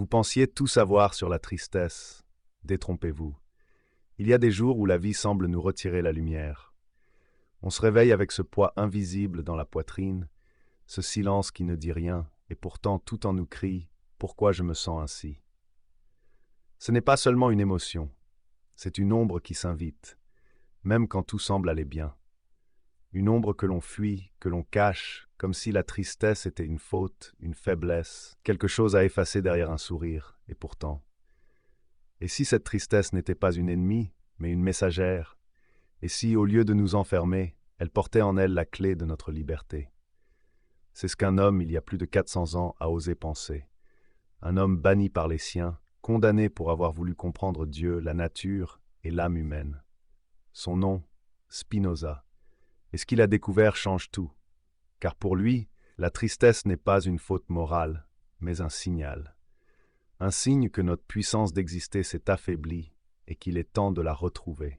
Vous pensiez tout savoir sur la tristesse. Détrompez-vous. Il y a des jours où la vie semble nous retirer la lumière. On se réveille avec ce poids invisible dans la poitrine, ce silence qui ne dit rien, et pourtant tout en nous crie « Pourquoi je me sens ainsi ?» Ce n'est pas seulement une émotion, c'est une ombre qui s'invite, même quand tout semble aller bien. Une ombre que l'on fuit, que l'on cache, comme si la tristesse était une faute, une faiblesse, quelque chose à effacer derrière un sourire, et pourtant. Et si cette tristesse n'était pas une ennemie, mais une messagère, et si, au lieu de nous enfermer, elle portait en elle la clé de notre liberté? C'est ce qu'un homme, il y a plus de 400 ans, a osé penser. Un homme banni par les siens, condamné pour avoir voulu comprendre Dieu, la nature et l'âme humaine. Son nom, Spinoza. Et ce qu'il a découvert change tout. Car pour lui, la tristesse n'est pas une faute morale, mais un signal. Un signe que notre puissance d'exister s'est affaiblie et qu'il est temps de la retrouver.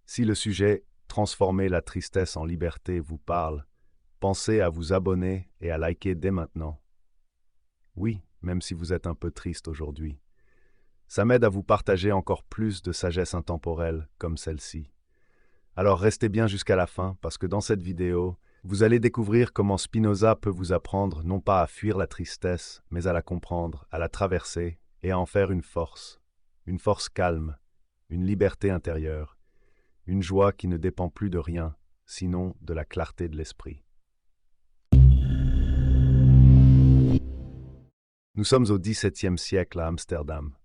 Si le sujet « Transformer la tristesse en liberté » vous parle, pensez à vous abonner et à liker dès maintenant. Oui, même si vous êtes un peu triste aujourd'hui. Ça m'aide à vous partager encore plus de sagesse intemporelle comme celle-ci. Alors restez bien jusqu'à la fin parce que dans cette vidéo, vous allez découvrir comment Spinoza peut vous apprendre non pas à fuir la tristesse, mais à la comprendre, à la traverser et à en faire une force calme, une liberté intérieure, une joie qui ne dépend plus de rien, sinon de la clarté de l'esprit. Nous sommes au XVIIe siècle à Amsterdam.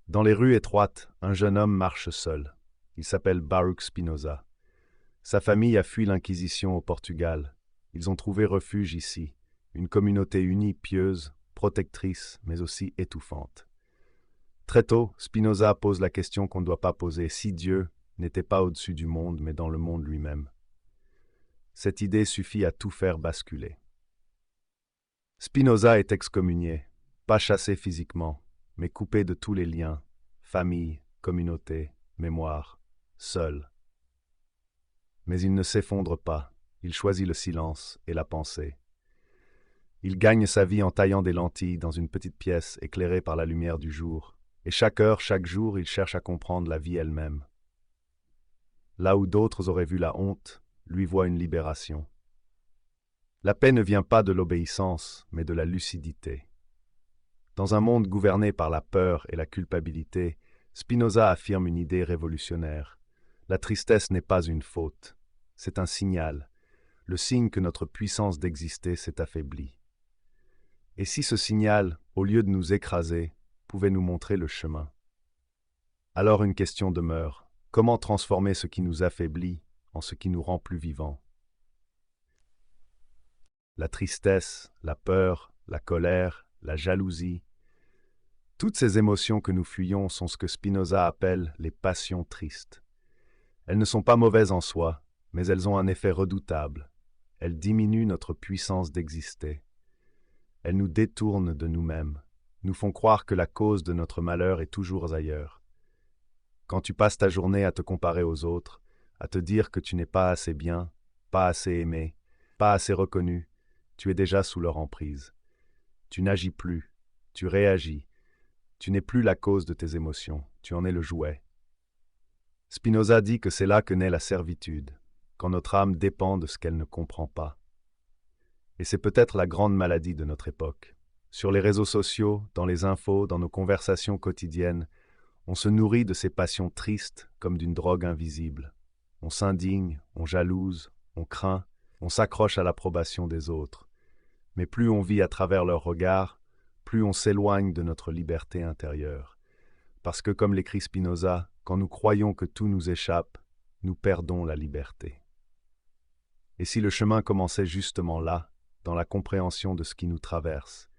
Dans les rues étroites, un jeune homme marche seul. Il s'appelle Baruch Spinoza. Sa famille a fui l'Inquisition au Portugal. Ils ont trouvé refuge ici, une communauté unie, pieuse, protectrice, mais aussi étouffante. Très tôt, Spinoza pose la question qu'on ne doit pas poser, si Dieu n'était pas au-dessus du monde, mais dans le monde lui-même. Cette idée suffit à tout faire basculer. Spinoza est excommunié, pas chassé physiquement, mais coupé de tous les liens, famille, communauté, mémoire, seul. Mais il ne s'effondre pas, il choisit le silence et la pensée. Il gagne sa vie en taillant des lentilles dans une petite pièce éclairée par la lumière du jour, et chaque heure, chaque jour, il cherche à comprendre la vie elle-même. Là où d'autres auraient vu la honte, lui voit une libération. La paix ne vient pas de l'obéissance, mais de la lucidité. Dans un monde gouverné par la peur et la culpabilité, Spinoza affirme une idée révolutionnaire. La tristesse n'est pas une faute, c'est un signal, le signe que notre puissance d'exister s'est affaiblie. Et si ce signal, au lieu de nous écraser, pouvait nous montrer le chemin? Alors une question demeure, comment transformer ce qui nous affaiblit en ce qui nous rend plus vivants? La tristesse, la peur, la colère, la jalousie, toutes ces émotions que nous fuyons sont ce que Spinoza appelle les passions tristes. Elles ne sont pas mauvaises en soi, mais elles ont un effet redoutable. Elles diminuent notre puissance d'exister. Elles nous détournent de nous-mêmes, nous font croire que la cause de notre malheur est toujours ailleurs. Quand tu passes ta journée à te comparer aux autres, à te dire que tu n'es pas assez bien, pas assez aimé, pas assez reconnu, tu es déjà sous leur emprise. Tu n'agis plus, tu réagis. Tu n'es plus la cause de tes émotions, tu en es le jouet. Spinoza dit que c'est là que naît la servitude, quand notre âme dépend de ce qu'elle ne comprend pas. Et c'est peut-être la grande maladie de notre époque. Sur les réseaux sociaux, dans les infos, dans nos conversations quotidiennes, on se nourrit de ces passions tristes comme d'une drogue invisible. On s'indigne, on jalouse, on craint, on s'accroche à l'approbation des autres. Mais plus on vit à travers leurs regards, plus on s'éloigne de notre liberté intérieure. Parce que, comme l'écrit Spinoza, quand nous croyons que tout nous échappe, nous perdons la liberté. Et si le chemin commençait justement là, dans la compréhension de ce qui nous traverse?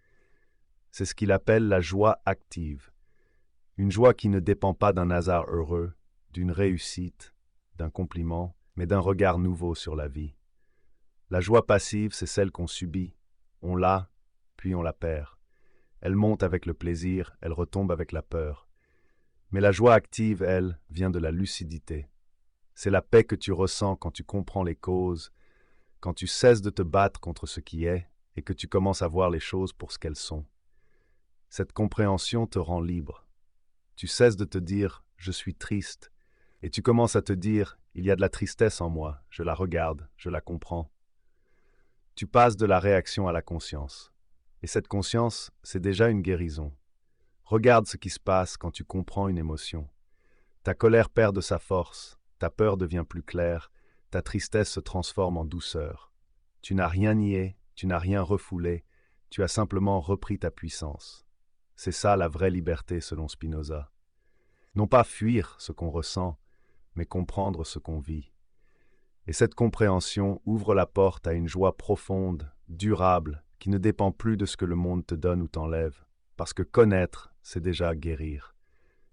C'est ce qu'il appelle la joie active. Une joie qui ne dépend pas d'un hasard heureux, d'une réussite, d'un compliment, mais d'un regard nouveau sur la vie. La joie passive, c'est celle qu'on subit. On l'a, puis on la perd. Elle monte avec le plaisir, elle retombe avec la peur. Mais la joie active, elle, vient de la lucidité. C'est la paix que tu ressens quand tu comprends les causes, quand tu cesses de te battre contre ce qui est et que tu commences à voir les choses pour ce qu'elles sont. Cette compréhension te rend libre. Tu cesses de te dire « je suis triste » et tu commences à te dire « il y a de la tristesse en moi, je la regarde, je la comprends ». Tu passes de la réaction à la conscience. Et cette conscience, c'est déjà une guérison. Regarde ce qui se passe quand tu comprends une émotion. Ta colère perd de sa force, ta peur devient plus claire, ta tristesse se transforme en douceur. Tu n'as rien nié, tu n'as rien refoulé, tu as simplement repris ta puissance. C'est ça la vraie liberté selon Spinoza. Non pas fuir ce qu'on ressent, mais comprendre ce qu'on vit. Et cette compréhension ouvre la porte à une joie profonde, durable, qui ne dépend plus de ce que le monde te donne ou t'enlève, parce que connaître, c'est déjà guérir.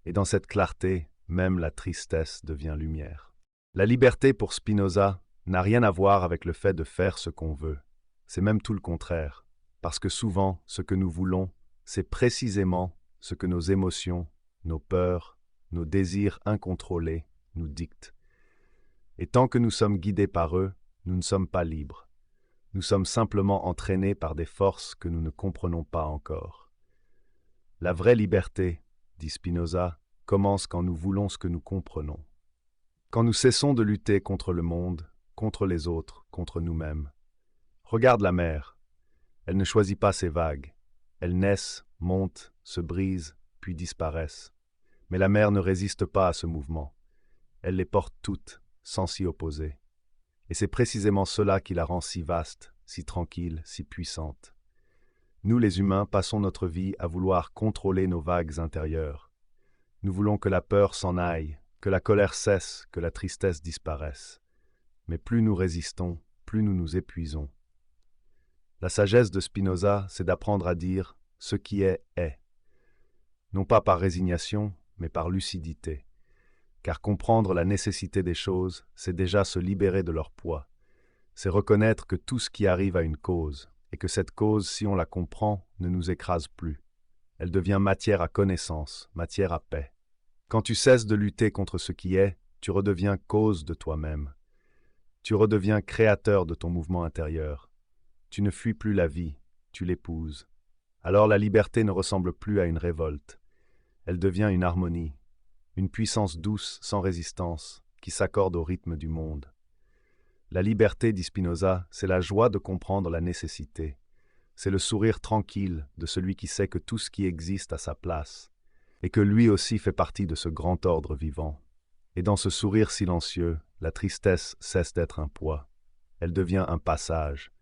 Et dans cette clarté, même la tristesse devient lumière. La liberté pour Spinoza n'a rien à voir avec le fait de faire ce qu'on veut. C'est même tout le contraire, parce que souvent, ce que nous voulons, c'est précisément ce que nos émotions, nos peurs, nos désirs incontrôlés nous dictent. Et tant que nous sommes guidés par eux, nous ne sommes pas libres. Nous sommes simplement entraînés par des forces que nous ne comprenons pas encore. La vraie liberté, dit Spinoza, commence quand nous voulons ce que nous comprenons. Quand nous cessons de lutter contre le monde, contre les autres, contre nous-mêmes. Regarde la mer. Elle ne choisit pas ses vagues. Elles naissent, montent, se brisent, puis disparaissent. Mais la mer ne résiste pas à ce mouvement. Elle les porte toutes, sans s'y opposer. Et c'est précisément cela qui la rend si vaste, si tranquille, si puissante. Nous, les humains, passons notre vie à vouloir contrôler nos vagues intérieures. Nous voulons que la peur s'en aille, que la colère cesse, que la tristesse disparaisse. Mais plus nous résistons, plus nous nous épuisons. La sagesse de Spinoza, c'est d'apprendre à dire « ce qui est, est ». Non pas par résignation, mais par lucidité. Car comprendre la nécessité des choses, c'est déjà se libérer de leur poids. C'est reconnaître que tout ce qui arrive a une cause, et que cette cause, si on la comprend, ne nous écrase plus. Elle devient matière à connaissance, matière à paix. Quand tu cesses de lutter contre ce qui est, tu redeviens cause de toi-même. Tu redeviens créateur de ton mouvement intérieur. Tu ne fuis plus la vie, tu l'épouses. Alors la liberté ne ressemble plus à une révolte. Elle devient une harmonie, une puissance douce, sans résistance, qui s'accorde au rythme du monde. La liberté, dit Spinoza, c'est la joie de comprendre la nécessité. C'est le sourire tranquille de celui qui sait que tout ce qui existe a sa place, et que lui aussi fait partie de ce grand ordre vivant. Et dans ce sourire silencieux, la tristesse cesse d'être un poids. Elle devient un passage,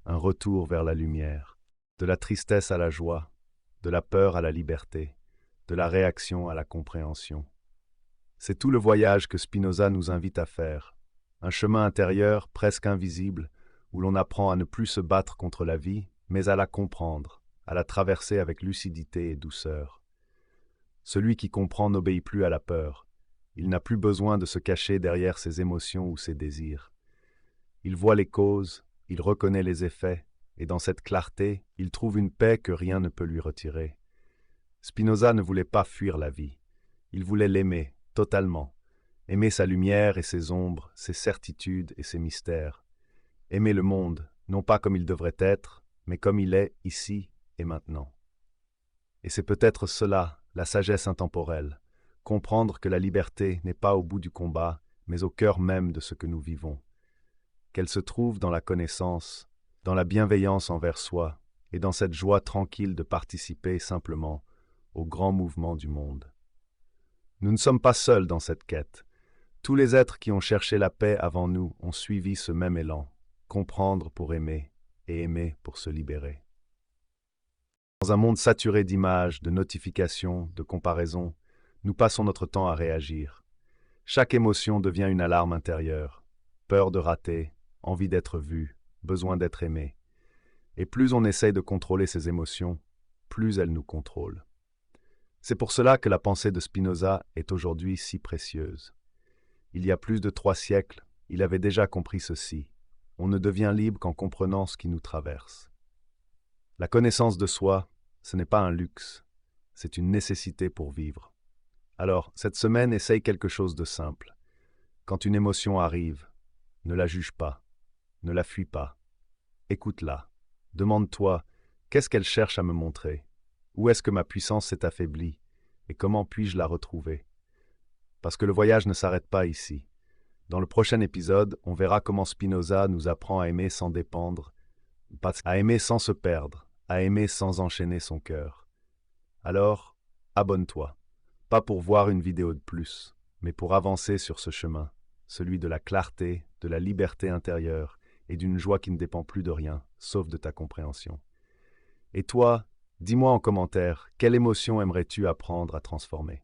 un retour vers la lumière. De la tristesse à la joie, de la peur à la liberté, de la réaction à la compréhension. C'est tout le voyage que Spinoza nous invite à faire. Un chemin intérieur presque invisible, où l'on apprend à ne plus se battre contre la vie, mais à la comprendre, à la traverser avec lucidité et douceur. Celui qui comprend n'obéit plus à la peur. Il n'a plus besoin de se cacher derrière ses émotions ou ses désirs. Il voit les causes, il reconnaît les effets, et dans cette clarté, il trouve une paix que rien ne peut lui retirer. Spinoza ne voulait pas fuir la vie. Il voulait l'aimer, totalement. Aimer sa lumière et ses ombres, ses certitudes et ses mystères. Aimer le monde, non pas comme il devrait être, mais comme il est ici et maintenant. Et c'est peut-être cela, la sagesse intemporelle, comprendre que la liberté n'est pas au bout du combat, mais au cœur même de ce que nous vivons. Qu'elle se trouve dans la connaissance, dans la bienveillance envers soi, et dans cette joie tranquille de participer simplement au grand mouvement du monde. Nous ne sommes pas seuls dans cette quête. Tous les êtres qui ont cherché la paix avant nous ont suivi ce même élan, comprendre pour aimer et aimer pour se libérer. Dans un monde saturé d'images, de notifications, de comparaisons, nous passons notre temps à réagir. Chaque émotion devient une alarme intérieure. Peur de rater, envie d'être vu, besoin d'être aimé. Et plus on essaye de contrôler ces émotions, plus elles nous contrôlent. C'est pour cela que la pensée de Spinoza est aujourd'hui si précieuse. Il y a plus de 3 siècles, il avait déjà compris ceci. On ne devient libre qu'en comprenant ce qui nous traverse. La connaissance de soi, ce n'est pas un luxe, c'est une nécessité pour vivre. Alors, cette semaine, essaye quelque chose de simple. Quand une émotion arrive, ne la juge pas, ne la fuis pas. Écoute-la. Demande-toi, qu'est-ce qu'elle cherche à me montrer? Où est-ce que ma puissance s'est affaiblie? Et comment puis-je la retrouver? Parce que le voyage ne s'arrête pas ici. Dans le prochain épisode, on verra comment Spinoza nous apprend à aimer sans dépendre, à aimer sans se perdre, à aimer sans enchaîner son cœur. Alors, abonne-toi. Pas pour voir une vidéo de plus, mais pour avancer sur ce chemin, celui de la clarté, de la liberté intérieure et d'une joie qui ne dépend plus de rien, sauf de ta compréhension. Et toi, dis-moi en commentaire, quelle émotion aimerais-tu apprendre à transformer?